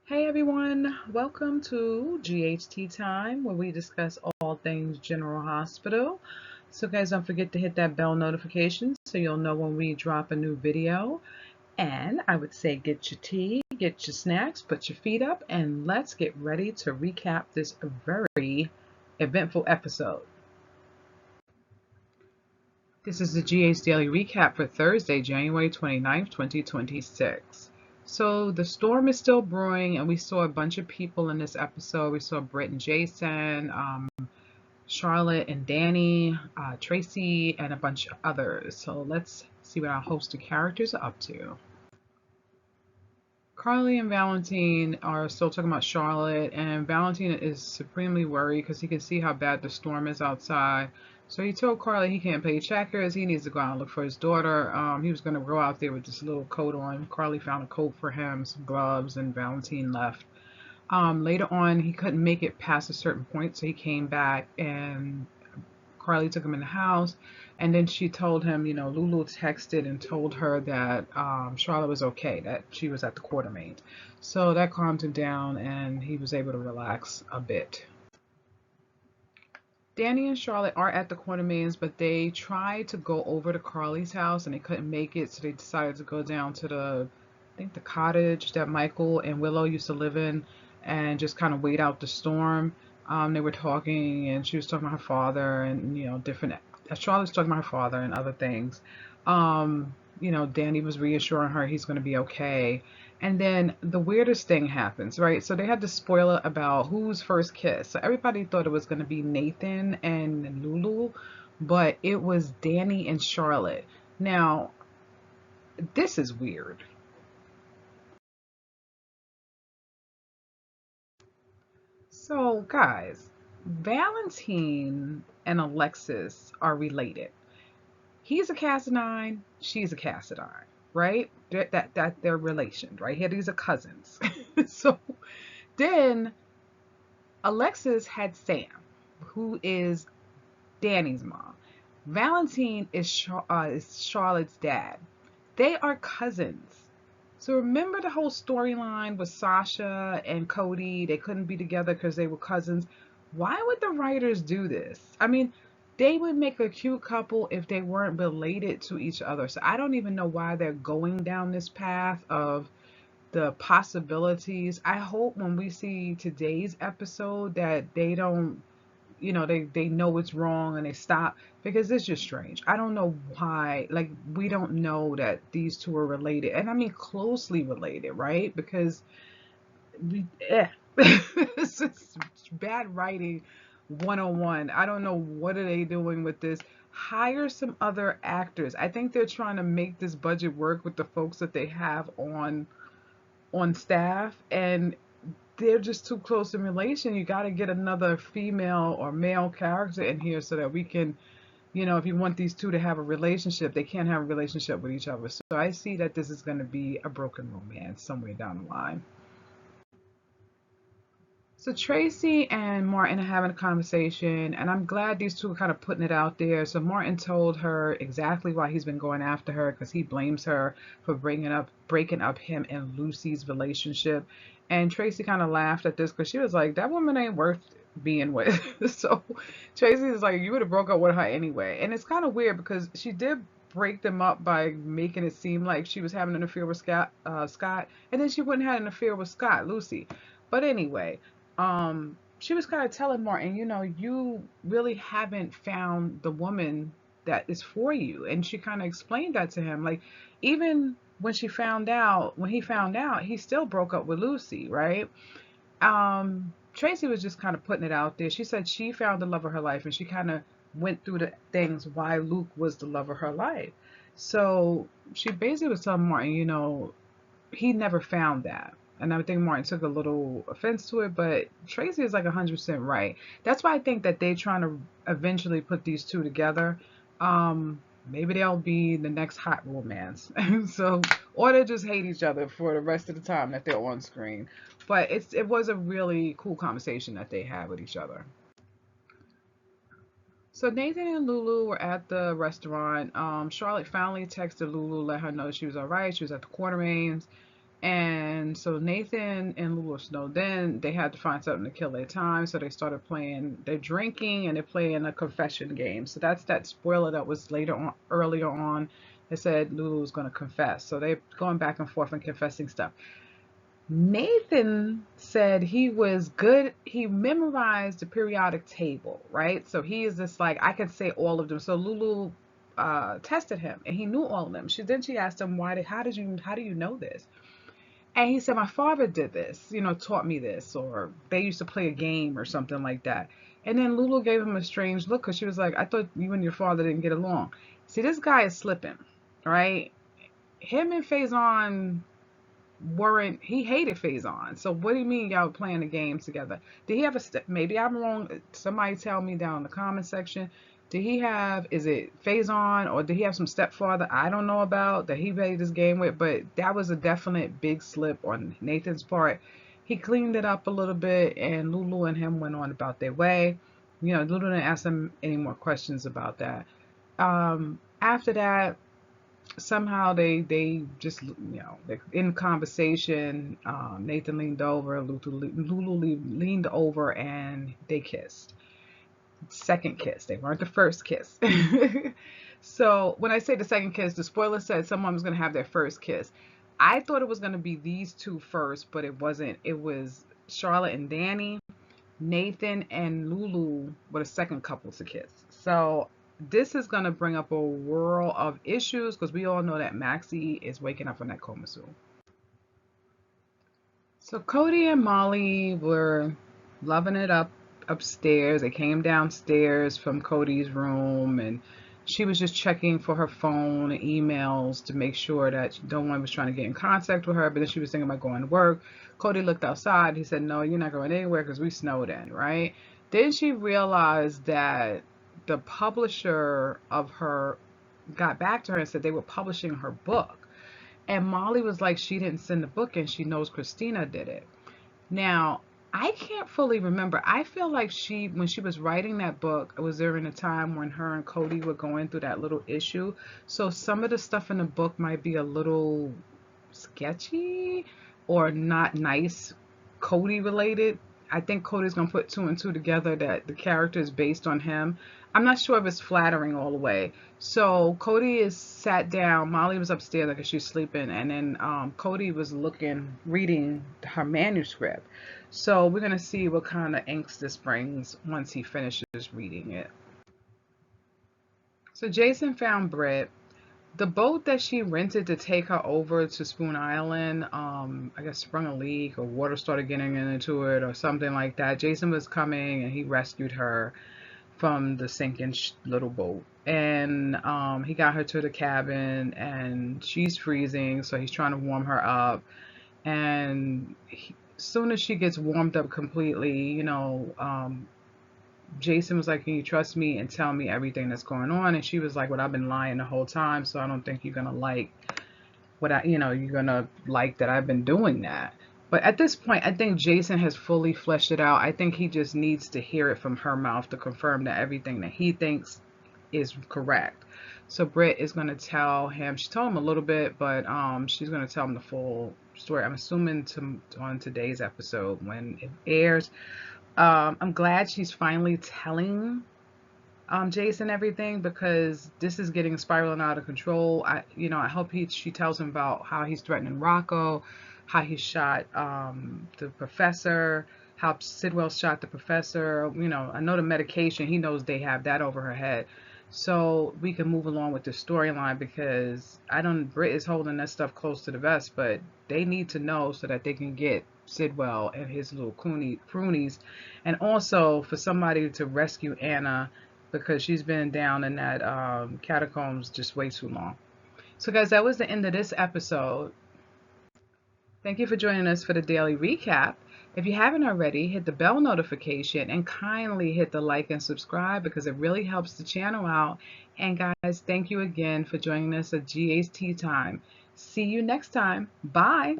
Hey everyone, welcome to GHT Time where we discuss all things General Hospital. So guys, don't forget to hit that bell notification so you'll know when we drop a new video. And I would say get your tea, get your snacks, put your feet up, and let's get ready to recap this very eventful episode. This is the GH Daily Recap for Thursday, January 29th, 2026. So the storm is still brewing, and we saw a bunch of people in this episode. We saw Britt and Jason, Charlotte and Danny, Tracy, and a bunch of others. So let's see what our host of characters are up to. Carly and Valentine are still talking about Charlotte, and Valentine is supremely worried because he can see how bad the storm is outside. So he told Carly he can't play checkers. He needs to go out and look for his daughter. He was going to go out there with this little coat on. Carly found a coat for him, some gloves, and Valentine left. Later on, he couldn't make it past a certain point, so he came back and Carly took him in the house, and then she told him, Lulu texted and told her that Charlotte was okay, that she was at the Quartermaine. So that calmed him down, and he was able to relax a bit. Danny and Charlotte are at the Quartermaines, but they tried to go over to Carly's house, and they couldn't make it, so they decided to go down to the cottage that Michael and Willow used to live in, and just kind of wait out the storm. They were talking, and she was talking about her father, and different. Charlotte was talking about her father and other things. Danny was reassuring her he's going to be okay. And then the weirdest thing happens, right? So they had the spoiler about whose first kiss. So everybody thought it was going to be Nathan and Lulu, but it was Danny and Charlotte. Now, this is weird. So, guys, Valentine and Alexis are related. He's a Cassadine, she's a Cassadine, right? That they're relations, right? Here, these are cousins. So then Alexis had Sam, who is Danny's mom. Valentine is Charlotte's dad. They are cousins. So remember the whole storyline with Sasha and Cody? They couldn't be together because they were cousins. Why would the writers do this? I mean, they would make a cute couple if they weren't related to each other. So I don't even know why they're going down this path of the possibilities. I hope when we see today's episode that they don't, they know it's wrong and they stop, because it's just strange. I don't know why, like, we don't know that these two are related, and I mean closely related, right? Because it's bad writing 101. I don't know what are they doing with this. Hire some other actors. I think they're trying to make this budget work with the folks that they have on staff, and they're just too close in relation. You got to get another female or male character in here so that we can, if you want these two to have a relationship, they can't have a relationship with each other. So I see that this is going to be a broken romance somewhere down the line. So Tracy and Martin are having a conversation, and I'm glad these two are kind of putting it out there. So Martin told her exactly why he's been going after her, because he blames her for breaking up him and Lucy's relationship. And Tracy kind of laughed at this because she was like, that woman ain't worth being with. So Tracy is like, you would have broke up with her anyway. And it's kind of weird because she did break them up by making it seem like she was having an affair with Scott, and then she wouldn't have an affair with Lucy. But anyway, she was kind of telling Martin, you really haven't found the woman that is for you. And she kind of explained that to him. Like, even when he found out, he still broke up with Lucy, right? Tracy was just kind of putting it out there. She said she found the love of her life, and she kind of went through the things why Luke was the love of her life. So she basically was telling Martin, he never found that. And I think Martin took a little offense to it, but Tracy is like 100% right. That's why I think that they're trying to eventually put these two together. Maybe they'll be the next hot romance. So, or they just hate each other for the rest of the time that they're on screen. But it was a really cool conversation that they had with each other. So Nathan and Lulu were at the restaurant. Charlotte finally texted Lulu, let her know she was all right. She was at the Quartermaines. And so Nathan and Lulu Snow, then they had to find something to kill their time. So they started playing, they're drinking and they're playing a confession game. So that's that spoiler that was later on, earlier on. They said Lulu was going to confess. So they're going back and forth and confessing stuff. Nathan said he was good. He memorized the periodic table, right? So he is just like, I can say all of them. So Lulu tested him and he knew all of them. Then she asked him, how do you know this? And he said, my father did this, taught me this, or they used to play a game or something like that. And then Lulu gave him a strange look because she was like, I thought you and your father didn't get along. See, this guy is slipping, right? Him and Faison he hated Faison. So what do you mean y'all playing the game together? Did he have maybe I'm wrong. Somebody tell me down in the comment section. Is it Faison or did he have some stepfather I don't know about that he played this game with? But that was a definite big slip on Nathan's part. He cleaned it up a little bit and Lulu and him went on about their way. Lulu didn't ask him any more questions about that. After that, somehow they just they're in conversation. Nathan leaned over, Lulu leaned over, and they kissed. Second kiss. They weren't the first kiss. So when I say the second kiss, the spoiler said someone was going to have their first kiss. I thought it was going to be these two first, but it wasn't. It was Charlotte and Danny. Nathan and Lulu were the second couple to kiss. So this is going to bring up a whirl of issues because we all know that Maxie is waking up from that coma soon. So Cody and Molly were loving it up upstairs. They came downstairs from Cody's room and she was just checking for her phone and emails to make sure that no one was trying to get in contact with her, but then she was thinking about going to work. Cody looked outside. He said, no, you're not going anywhere because we snowed in, right? Then she realized that the publisher of her got back to her and said they were publishing her book. And Molly was like, she didn't send the book and she knows Christina did it. Now, I can't fully remember. I feel like when she was writing that book, it was during a time when her and Cody were going through that little issue. So some of the stuff in the book might be a little sketchy or not nice Cody related. I think Cody's going to put two and two together that the character is based on him. I'm not sure if it's flattering all the way. So Cody is sat down. Molly was upstairs like she's sleeping. And then Cody was reading her manuscript. So we're going to see what kind of angst this brings once he finishes reading it. So Jason found Britt. The boat that she rented to take her over to Spoon Island, I guess sprung a leak or water started getting into it or something like that. Jason was coming and he rescued her from the sinking little boat. And he got her to the cabin and she's freezing, so he's trying to warm her up. And as soon as she gets warmed up completely, Jason was like, can you trust me and tell me everything that's going on? And she was like, well, I've been lying the whole time, so I don't think you're gonna like you're gonna like that I've been doing that. But at this point, I think Jason has fully fleshed it out. I think he just needs to hear it from her mouth to confirm that everything that he thinks is correct. So Britt is going to tell him. She told him a little bit, but she's going to tell him the full story. I'm assuming on today's episode when it airs. I'm glad she's finally telling Jason everything because this is getting spiraling out of control. I hope she tells him about how he's threatening Rocco, how he shot the professor, how Sidwell shot the professor. I know the medication. He knows they have that over her head. So we can move along with the storyline because Britt is holding that stuff close to the vest, but they need to know so that they can get Sidwell and his little croonies, and also for somebody to rescue Anna because she's been down in that catacombs just way too long. So guys, that was the end of this episode. Thank you for joining us for the daily recap. If you haven't already, hit the bell notification and kindly hit the like and subscribe because it really helps the channel out. And guys, thank you again for joining us at GA's Tea Time. See you next time. Bye.